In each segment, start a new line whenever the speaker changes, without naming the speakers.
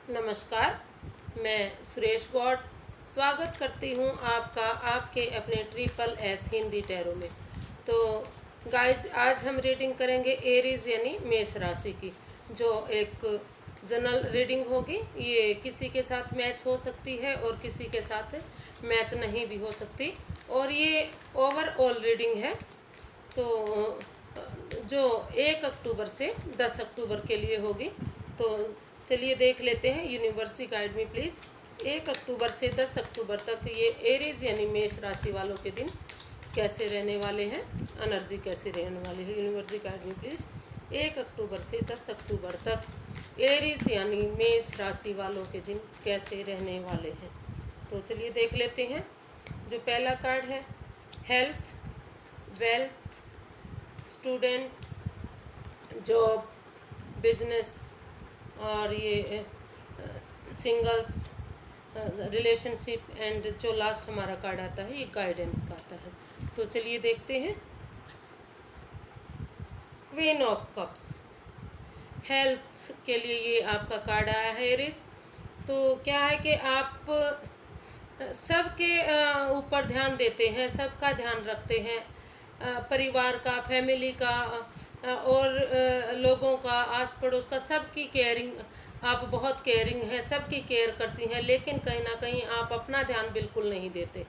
नमस्कार। मैं सुरेश गौड़ स्वागत करती हूँ आपका आपके अपने ट्रिपल एस हिंदी टैरो में। तो गाइस, आज हम रीडिंग करेंगे एरीज यानी मेष राशि की, जो एक जनरल रीडिंग होगी। ये किसी के साथ मैच हो सकती है और किसी के साथ मैच नहीं भी हो सकती, और ये ओवरऑल रीडिंग है। तो जो 1 अक्टूबर से 10 अक्टूबर के लिए होगी। तो चलिए देख लेते हैं। यूनिवर्सिटी गाइड में प्लीज़ 1 अक्टूबर से 10 अक्टूबर तक ये एरीज यानी मेष राशि वालों के दिन कैसे रहने वाले हैं, एनर्जी कैसे रहने वाली है। यूनिवर्सिटी गाइड में प्लीज़ 1 अक्टूबर से 10 अक्टूबर तक एरीज यानी मेष राशि वालों के दिन कैसे रहने वाले हैं। तो चलिए देख लेते हैं। जो पहला कार्ड है, health, wealth, student, job, business, और ये सिंगल्स, रिलेशनशिप, एंड जो लास्ट हमारा कार्ड आता है ये गाइडेंस का आता है। तो चलिए देखते हैं। क्वीन ऑफ कप्स, हेल्थ के लिए ये आपका कार्ड आया है एरिस। तो क्या है कि आप सबके ऊपर ध्यान देते हैं, सबका ध्यान रखते हैं, परिवार का, फैमिली का, और लोगों का, आस पड़ोस का, सबकी केयरिंग। आप बहुत केयरिंग हैं, सबकी केयर करती हैं, लेकिन कहीं ना कहीं आप अपना ध्यान बिल्कुल नहीं देते,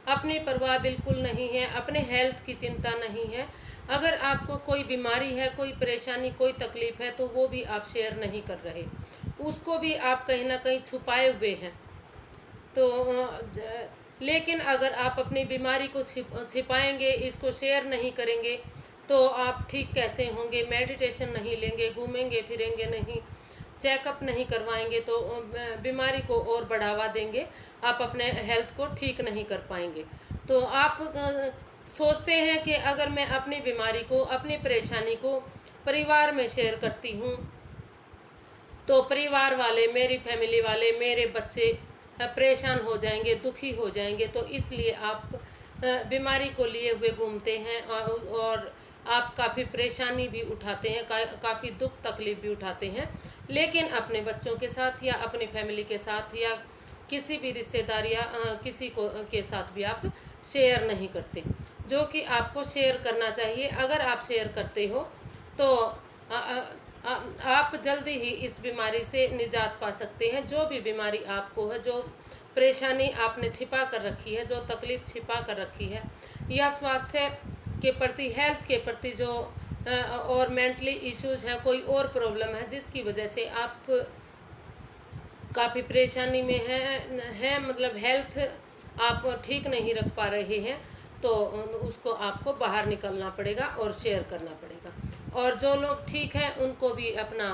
अपनी परवाह बिल्कुल नहीं है, अपने हेल्थ की चिंता नहीं है। अगर आपको कोई बीमारी है, कोई परेशानी, कोई तकलीफ़ है, तो वो भी आप शेयर नहीं कर रहे, उसको भी आप कहीं ना कहीं छुपाए हुए हैं। तो लेकिन अगर आप अपनी बीमारी को छिपाएंगे, इसको शेयर नहीं करेंगे, तो आप ठीक कैसे होंगे। मेडिटेशन नहीं लेंगे, घूमेंगे फिरेंगे नहीं, चेकअप नहीं करवाएंगे, तो बीमारी को और बढ़ावा देंगे, आप अपने हेल्थ को ठीक नहीं कर पाएंगे। तो आप सोचते हैं कि अगर मैं अपनी बीमारी को, अपनी परेशानी को परिवार में शेयर करती हूँ, तो परिवार वाले, मेरी फैमिली वाले, मेरे बच्चे परेशान हो जाएंगे, दुखी हो जाएंगे। तो इसलिए आप बीमारी को लिए हुए घूमते हैं, और आप काफ़ी परेशानी भी उठाते हैं, काफ़ी दुख तकलीफ भी उठाते हैं, लेकिन अपने बच्चों के साथ या अपनी फैमिली के साथ या किसी भी रिश्तेदार या किसी को के साथ भी आप शेयर नहीं करते, जो कि आपको शेयर करना चाहिए। अगर आप शेयर करते हो तो आप जल्दी ही इस बीमारी से निजात पा सकते हैं। जो भी बीमारी आपको है, जो परेशानी आपने छिपा कर रखी है, जो तकलीफ छिपा कर रखी है, या स्वास्थ्य के प्रति, हेल्थ के प्रति जो और मेंटली इश्यूज हैं, कोई और प्रॉब्लम है जिसकी वजह से आप काफ़ी परेशानी में हैं, मतलब हेल्थ आप ठीक नहीं रख पा रहे हैं, तो उसको आपको बाहर निकलना पड़ेगा और शेयर करना पड़ेगा। और जो लोग ठीक हैं उनको भी अपना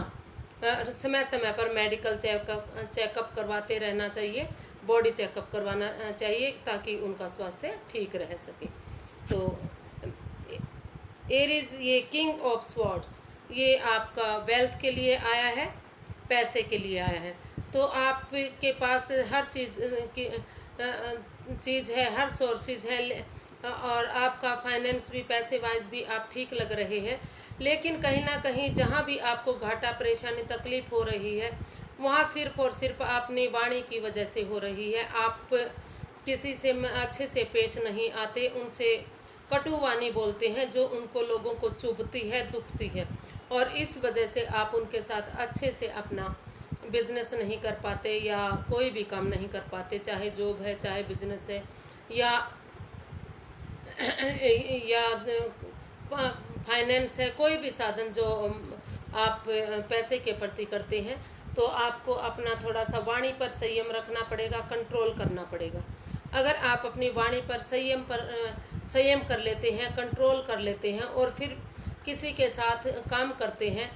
समय समय पर मेडिकल चेकअप करवाते रहना चाहिए, बॉडी चेकअप करवाना चाहिए, ताकि उनका स्वास्थ्य ठीक रह सके। तो एरीज, ये किंग ऑफ स्वॉर्ड्स, ये आपका वेल्थ के लिए आया है, पैसे के लिए आया है। तो आपके पास हर चीज़ है, हर सोर्सेज है, और आपका फाइनेंस भी, पैसे वाइज भी आप ठीक लग रहे हैं। लेकिन कहीं ना कहीं जहाँ भी आपको घाटा, परेशानी, तकलीफ हो रही है, वहाँ सिर्फ और सिर्फ अपनी वाणी की वजह से हो रही है। आप किसी से अच्छे से पेश नहीं आते, उनसे कटु वाणी बोलते हैं, जो उनको, लोगों को चुभती है, दुखती है, और इस वजह से आप उनके साथ अच्छे से अपना बिजनेस नहीं कर पाते, या कोई भी काम नहीं कर पाते, चाहे जॉब है, चाहे बिजनेस है, या फाइनेंस है, कोई भी साधन जो आप पैसे के प्रति करते हैं। तो आपको अपना थोड़ा सा वाणी पर संयम रखना पड़ेगा, कंट्रोल करना पड़ेगा। अगर आप अपनी वाणी पर संयम कर लेते हैं, कंट्रोल कर लेते हैं, और फिर किसी के साथ काम करते हैं,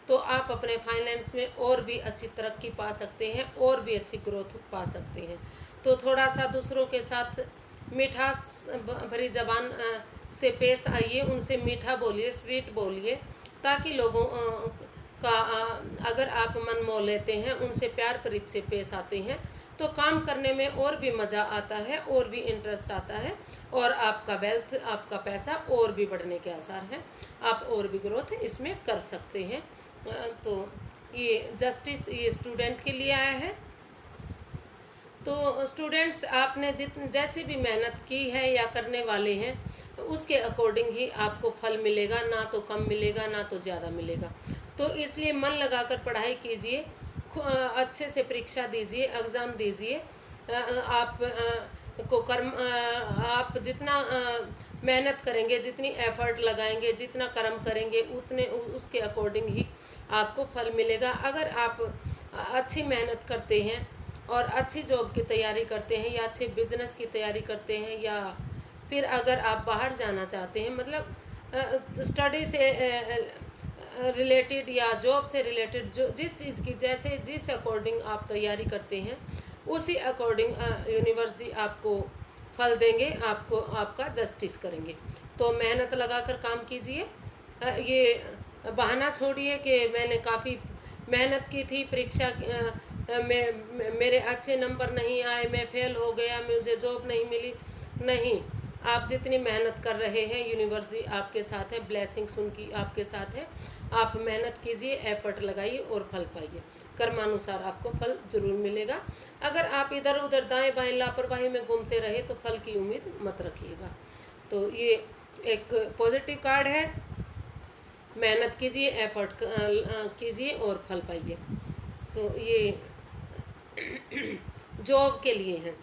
तो आप अपने फाइनेंस में और भी अच्छी तरक्की पा सकते हैं, और भी अच्छी ग्रोथ पा सकते हैं। तो थोड़ा सा दूसरों के साथ मिठास भरी जबान से पेश आइए, उनसे मीठा बोलिए, स्वीट बोलिए, ताकि लोगों का अगर आप मन मोह लेते हैं, उनसे प्यार प्रीत से पेश आते हैं, तो काम करने में और भी मज़ा आता है, और भी इंटरेस्ट आता है, और आपका वेल्थ, आपका पैसा और भी बढ़ने के आसार हैं, आप और भी ग्रोथ इसमें कर सकते हैं। तो ये जस्टिस ये स्टूडेंट के लिए आया है। तो स्टूडेंट्स, आपने जैसी भी मेहनत की है या करने वाले हैं, उसके अकॉर्डिंग ही आपको फल मिलेगा, ना तो कम मिलेगा ना तो ज़्यादा मिलेगा। तो इसलिए मन लगाकर पढ़ाई कीजिए, अच्छे से परीक्षा दीजिए, एग्ज़ाम दीजिए। आप को कर्म आप जितना मेहनत करेंगे, जितनी एफर्ट लगाएंगे, जितना कर्म करेंगे, उतने उसके अकॉर्डिंग ही आपको फल मिलेगा। अगर आप अच्छी मेहनत करते हैं और अच्छी जॉब की तैयारी करते हैं या अच्छे बिजनेस की तैयारी करते हैं, या फिर अगर आप बाहर जाना चाहते हैं, मतलब स्टडी से रिलेटेड या जॉब से रिलेटेड, जो जिस चीज़ की जैसे जिस अकॉर्डिंग आप तैयारी करते हैं, उसी अकॉर्डिंग यूनिवर्स जी आपको फल देंगे, आपको आपका जस्टिस करेंगे। तो मेहनत लगाकर काम कीजिए। ये बहाना छोड़िए कि मैंने काफ़ी मेहनत की थी, परीक्षा में मेरे अच्छे नंबर नहीं आए, मैं फेल हो गया, मुझे जॉब नहीं मिली। नहीं, आप जितनी मेहनत कर रहे हैं, यूनिवर्स जी आपके साथ है, ब्लेसिंग्स उनकी आपके साथ है। आप मेहनत कीजिए, एफर्ट लगाइए और फल पाइए। कर्मानुसार आपको फल जरूर मिलेगा। अगर आप इधर उधर दाएं बाएं लापरवाही में घूमते रहे तो फल की उम्मीद मत रखिएगा। तो ये एक पॉजिटिव कार्ड है। मेहनत कीजिए, एफर्ट कीजिए और फल पाइए। तो ये जॉब के लिए है।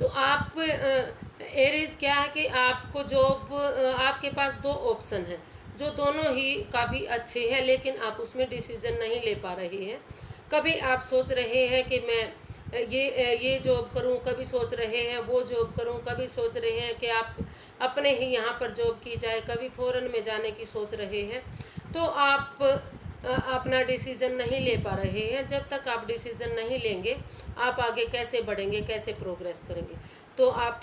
तो आप एरीज क्या है कि आपको जॉब, आपके पास दो ऑप्शन हैं जो दोनों ही काफ़ी अच्छे हैं, लेकिन आप उसमें डिसीजन नहीं ले पा रहे हैं। कभी आप सोच रहे हैं कि मैं ये जॉब करूं, कभी सोच रहे हैं वो जॉब करूं, कभी सोच रहे हैं कि आप अपने ही यहाँ पर जॉब की जाए, कभी फॉरेन में जाने की सोच रहे हैं। तो आप अपना डिसीज़न नहीं ले पा रहे हैं। जब तक आप डिसीज़न नहीं लेंगे, आप आगे कैसे बढ़ेंगे, कैसे प्रोग्रेस करेंगे। तो आप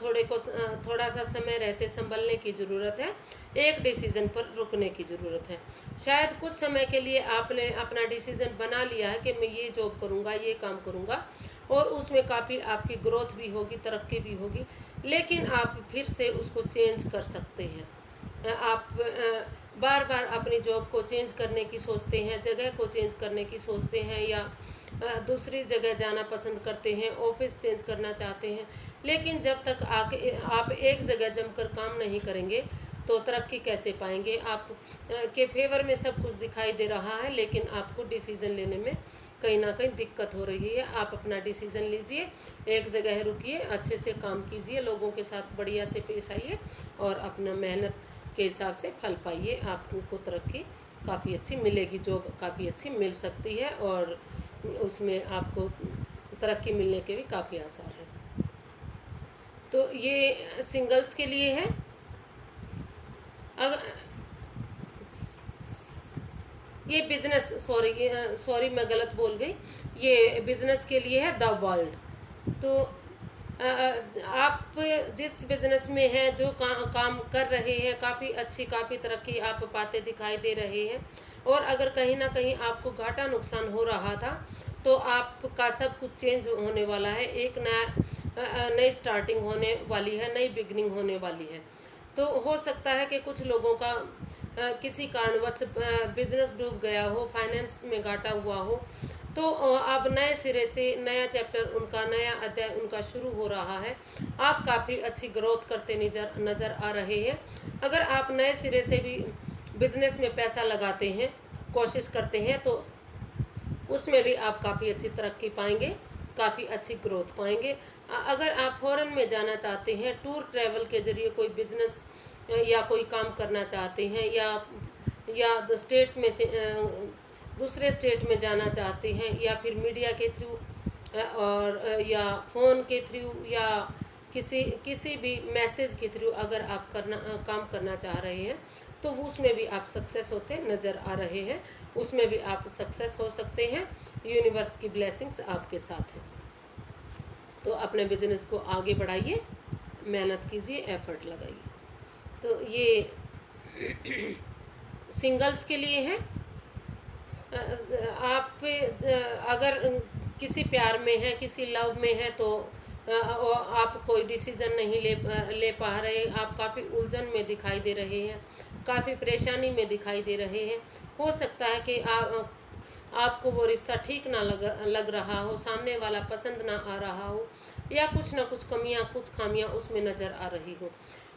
थोड़ा सा समय रहते संभलने की ज़रूरत है, एक डिसीज़न पर रुकने की ज़रूरत है। शायद कुछ समय के लिए आपने अपना डिसीज़न बना लिया है कि मैं ये जॉब करूँगा, ये काम करूँगा, और उसमें काफ़ी आपकी ग्रोथ भी होगी, तरक्की भी होगी, लेकिन आप फिर से उसको चेंज कर सकते हैं। आप बार बार अपनी जॉब को चेंज करने की सोचते हैं, जगह को चेंज करने की सोचते हैं, या दूसरी जगह जाना पसंद करते हैं, ऑफिस चेंज करना चाहते हैं। लेकिन जब तक आके आप एक जगह जमकर काम नहीं करेंगे तो तरक्की कैसे पाएंगे। आप के फेवर में सब कुछ दिखाई दे रहा है, लेकिन आपको डिसीज़न लेने में कहीं ना कहीं दिक्कत हो रही है। आप अपना डिसीज़न लीजिए, एक जगह रुकिए, अच्छे से काम कीजिए, लोगों के साथ बढ़िया से पेश आइए और अपना मेहनत के हिसाब से फल पाइए। आपको तरक्की काफ़ी अच्छी मिलेगी, जॉब काफ़ी अच्छी मिल सकती है और उसमें आपको तरक्की मिलने के भी काफ़ी आसार है। तो ये सिंगल्स के लिए है। अगर ये बिजनेस, सॉरी मैं गलत बोल गई, ये बिजनेस के लिए है द वर्ल्ड। तो आप जिस बिजनेस में हैं, जो काम कर रहे हैं, काफ़ी अच्छी, काफ़ी तरक्की आप पाते दिखाई दे रहे हैं। और अगर कहीं ना कहीं आपको घाटा नुकसान हो रहा था, तो आपका सब कुछ चेंज होने वाला है। एक नई स्टार्टिंग होने वाली है, नई बिगनिंग होने वाली है। तो हो सकता है कि कुछ लोगों का किसी कारणवश बिजनेस डूब गया हो, फाइनेंस में घाटा हुआ हो, तो अब नए सिरे से नया चैप्टर उनका, नया अध्याय उनका शुरू हो रहा है। आप काफ़ी अच्छी ग्रोथ करते नज़र आ रहे हैं। अगर आप नए सिरे से भी बिजनेस में पैसा लगाते हैं, कोशिश करते हैं, तो उसमें भी आप काफ़ी अच्छी तरक्की पाएंगे, काफ़ी अच्छी ग्रोथ पाएंगे। अगर आप फॉरेन में जाना चाहते हैं, टूर ट्रैवल के ज़रिए कोई बिजनेस या कोई काम करना चाहते हैं, या स्टेट में दूसरे स्टेट में जाना चाहते हैं, या फिर मीडिया के थ्रू और या फ़ोन के थ्रू, या किसी भी मैसेज के थ्रू अगर आप काम करना चाह रहे हैं, तो उसमें भी आप सक्सेस होते नज़र आ रहे हैं। उसमें भी आप सक्सेस हो सकते हैं। यूनिवर्स की ब्लेसिंग्स आपके साथ हैं। तो अपने बिजनेस को आगे बढ़ाइए, मेहनत कीजिए, एफर्ट लगाइए। तो ये सिंगल्स के लिए है। आप अगर किसी प्यार में है, किसी लव में है, तो आप कोई डिसीज़न नहीं ले पा रहे, आप काफ़ी उलझन में दिखाई दे रहे हैं, काफ़ी परेशानी में दिखाई दे रहे हैं। हो सकता है कि आपको वो रिश्ता ठीक ना लग रहा हो, सामने वाला पसंद ना आ रहा हो, या कुछ ना कुछ कमियां, कुछ खामियां उसमें नज़र आ रही हो।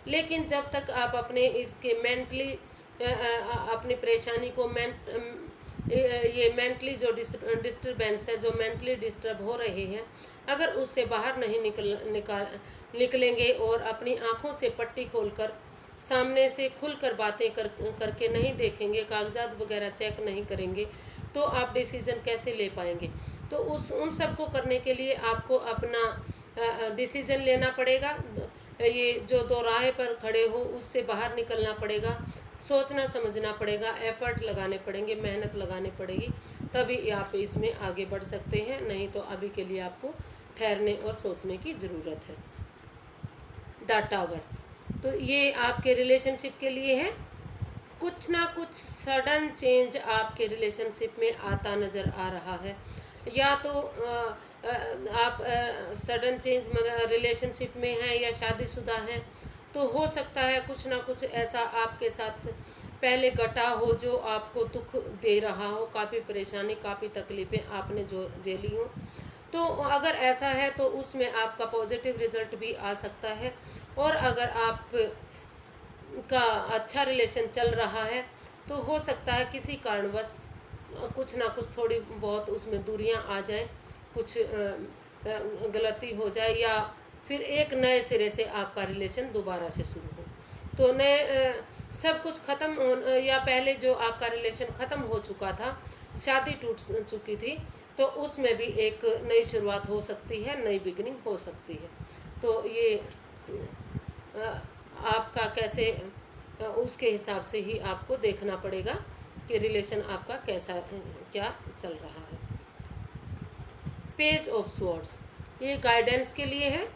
लेकिन जब तक आप अपने इसके मेंटली अपनी परेशानी को ये मेंटली जो डिस्टर्बेंस है, जो मेंटली डिस्टर्ब हो रहे हैं, अगर उससे बाहर नहीं निकलेंगे और अपनी आँखों से पट्टी खोलकर सामने से खुलकर बातें करके नहीं देखेंगे, कागजात वगैरह चेक नहीं करेंगे, तो आप डिसीज़न कैसे ले पाएंगे। तो उन सब को करने के लिए आपको अपना डिसीज़न लेना पड़ेगा। ये जो दो राह पर खड़े हो उससे बाहर निकलना पड़ेगा, सोचना समझना पड़ेगा, एफर्ट लगाने पड़ेंगे, मेहनत लगानी पड़ेगी, तभी आप इसमें आगे बढ़ सकते हैं। नहीं तो अभी के लिए आपको ठहरने और सोचने की ज़रूरत है। द टावर, तो ये आपके रिलेशनशिप के लिए है। कुछ ना कुछ सडन चेंज आपके रिलेशनशिप में आता नज़र आ रहा है, या तो आप सडन चेंज मतलब रिलेशनशिप में हैं या शादीशुदा हैं, तो हो सकता है कुछ ना कुछ ऐसा आपके साथ पहले घटा हो जो आपको दुख दे रहा हो, काफ़ी परेशानी, काफ़ी तकलीफ़ें आपने जो झेली हो। तो अगर ऐसा है तो उसमें आपका पॉजिटिव रिजल्ट भी आ सकता है। और अगर आप का अच्छा रिलेशन चल रहा है तो हो सकता है किसी कारणवश कुछ ना कुछ थोड़ी बहुत उसमें दूरियां आ जाए, कुछ गलती हो जाए, या फिर एक नए सिरे से आपका रिलेशन दोबारा से शुरू हो। तो नए सब कुछ ख़त्म हो, या पहले जो आपका रिलेशन ख़त्म हो चुका था, शादी टूट चुकी थी, तो उसमें भी एक नई शुरुआत हो सकती है, नई बिगनिंग हो सकती है। तो ये आपका कैसे उसके हिसाब से ही आपको देखना पड़ेगा कि रिलेशन आपका कैसा क्या चल रहा है। पेज ऑफ स्वॉर्ड्स, ये गाइडेंस के लिए है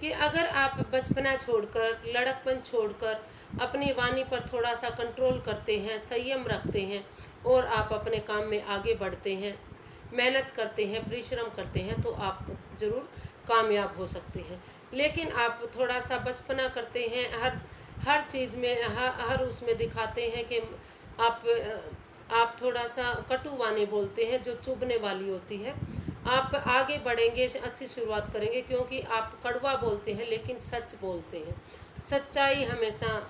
कि अगर आप बचपना छोड़कर, लड़कपन छोड़कर अपनी वाणी पर थोड़ा सा कंट्रोल करते हैं, संयम रखते हैं और आप अपने काम में आगे बढ़ते हैं, मेहनत करते हैं, परिश्रम करते हैं, तो आप ज़रूर कामयाब हो सकते हैं। लेकिन आप थोड़ा सा बचपना करते हैं, हर चीज़ में हर उसमें दिखाते हैं कि आप थोड़ा सा कटु वाणी बोलते हैं जो चुभने वाली होती है। आप आगे बढ़ेंगे, अच्छी शुरुआत करेंगे, क्योंकि आप कड़वा बोलते हैं लेकिन सच बोलते हैं। सच्चाई हमेशा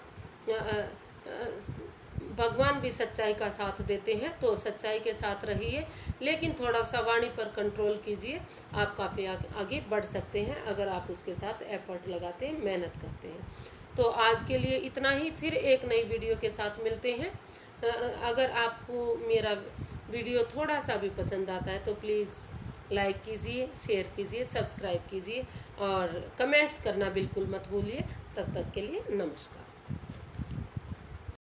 भगवान भी सच्चाई का साथ देते हैं, तो सच्चाई के साथ रहिए, लेकिन थोड़ा सा वाणी पर कंट्रोल कीजिए। आप काफ़ी आगे बढ़ सकते हैं अगर आप उसके साथ एफर्ट लगाते हैं, मेहनत करते हैं। तो आज के लिए इतना ही, फिर एक नई वीडियो के साथ मिलते हैं। अगर आपको मेरा वीडियो थोड़ा सा भी पसंद आता है तो प्लीज़ लाइक कीजिए, शेयर कीजिए, सब्सक्राइब कीजिए और कमेंट्स करना बिल्कुल मत भूलिए। तब तक के लिए नमस्कार।